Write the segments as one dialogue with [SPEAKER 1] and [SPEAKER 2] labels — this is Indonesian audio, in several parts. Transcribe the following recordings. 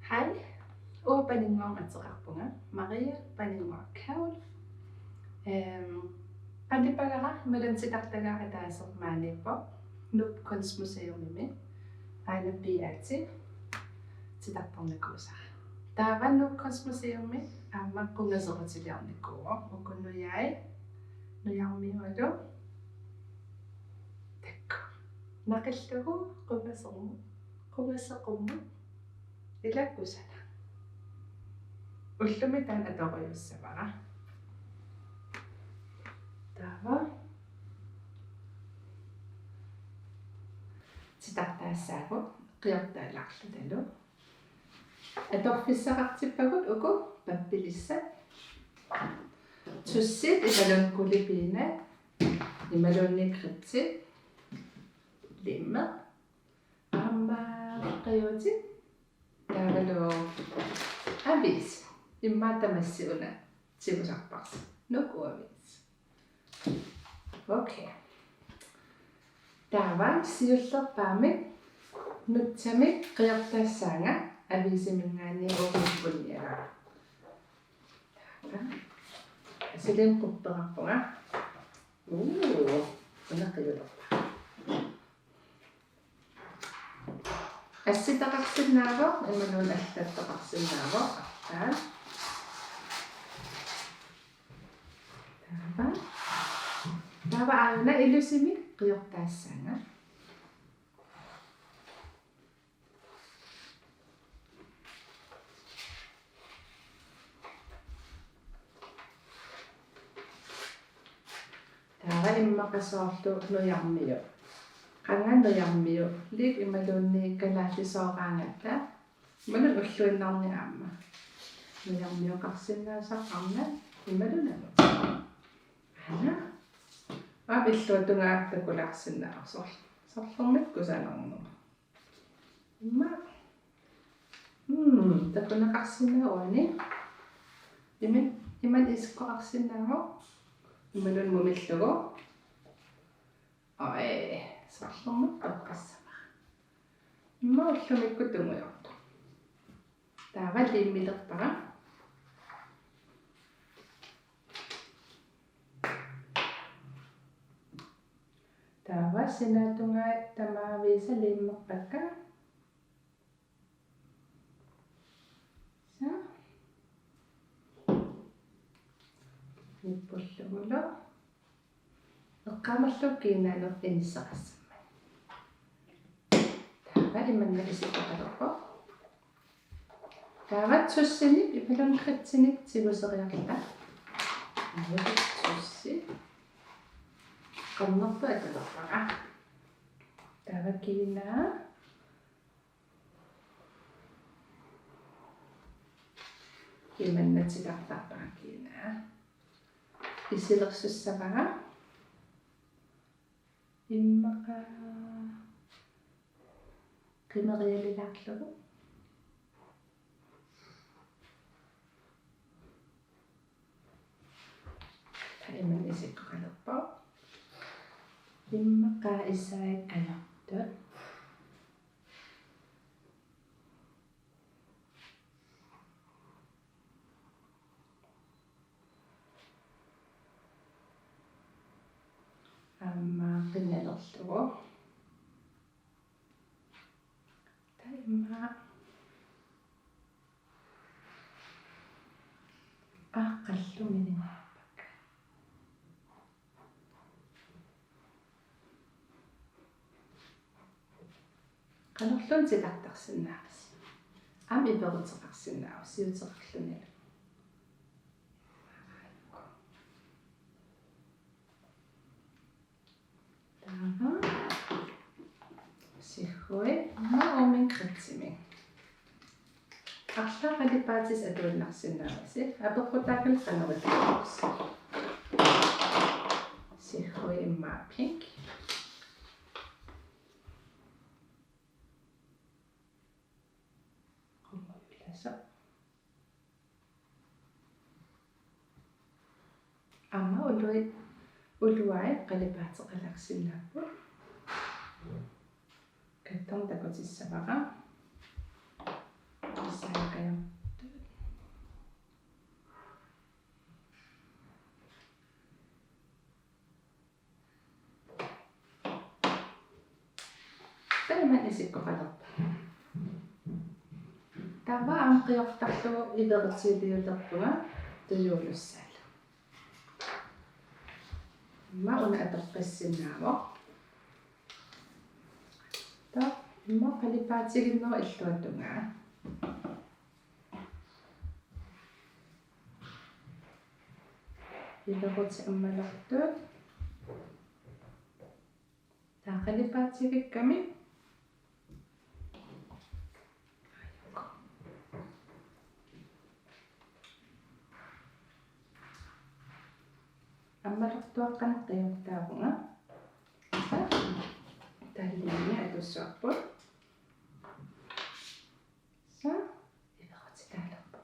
[SPEAKER 1] Hej, openingong atsoqarpunga Maria paningwa Kaul. Qandipagara malansitartagara taasormaanippo Nuuk Kunstmuseumimi aanappiaati titartornakuusa. Taava Nuuk Kunstmuseummi aamma qungasoqutiliarnikkuuo ukunnuiai nujarmiualu takku naqillugu qungasoqummu ilakkusana ullumi taan atoquyussavara taava titartaassaagu qiortaallarlutalu atorfissaqartippagut uku pappilissat tussit imalunkulipiina imalunnikritsit limma aamma qiutit taavalu avis immaatamassiuna sivusarpars nukuavis okay taava siullerpaami nutsami qiortaassaanga avisimingaani uqippunniara silim qupperarpunga unaqiulerpa assitaqarsinnaavo imanuun allattaqarsinnaavo artaan taava aayuna ilusimi qiortaassaanga taava immaqasoorlu nujarmiu qangannujarmiu lik imaluunni kalaallisooraangatta imalun ulluinnarni aamma nujarmiuqarsinnaasaqarna imalunanu ana aapilluutungaaqtakularsinnaarsorlu sorlormit kusanernu imma takunaqarsinnauani iman iskoqarsinnaaru imalun mumillugu sorlormit qaqqassama imma ullumikku tungujortu taava liimmilerpara taava sinaatungaa tamaaviisa liimmerpakka sa nippullugulu eqqaamallukkiinaalu inissaqassamma taava imanna isitaqalerpo taava tussinip ipalun kritsinip sivuseriarla tussi qannertu atalerpara taava kiinaa imannatilartarpara kiinaa isilersussavara immaqa qimerialilaarlugu taiman isikqalerpa immaqa issaakkanertut aamma qinnalerlugu taimma aaqqallumininerpakka qanerlun sitartarsinnaaris aam iperuteqarsinnaaru siuteqarlunilu taava sihhui imma uumin kritsimi арлаақалипаатис атуиннарсиннааваси аперпутаакал канеритаақус сихhui имма пинк qummullasa amma uluai qalipaateqalaqsinnaappu kattorn takutissavara Ilullussaalkajam. Tämä isikkoqalerpa. Tava anqiortarlugu ilertsiiliuterpuga tuyuulussaal. Ma una atorqissinnaavoq. Ta ma qalipaatigиннера illuattungaa. Ileruti ammalertuut. Ta qalipaatigikkamik аммалертуаққанеққиортаагунга таллиния атуссуарпут са илеқутилаалерпу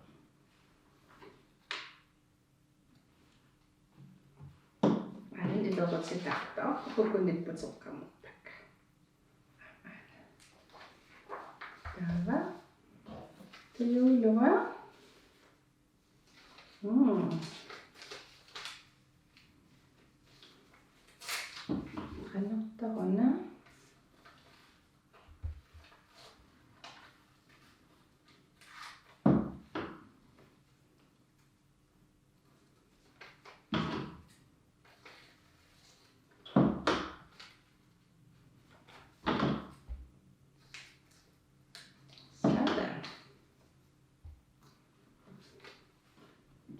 [SPEAKER 1] алин илеқутилаартаа укунниппутеққаммерпак тава туюлуга qanertaruna sada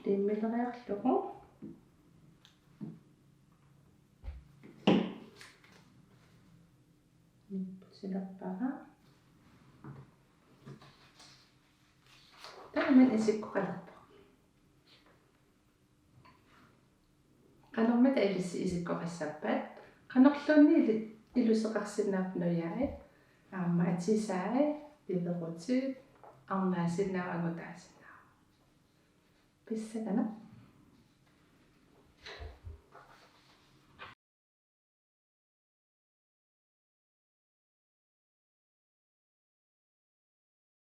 [SPEAKER 1] timmileriarlugu silappara taman isikkoqalerpa qanormata isikkoqissappat qanorluunni iluseqarsinnaapnuyaai aamma atisaai ilerutit arnaasinnaa angutaasinaa pissakana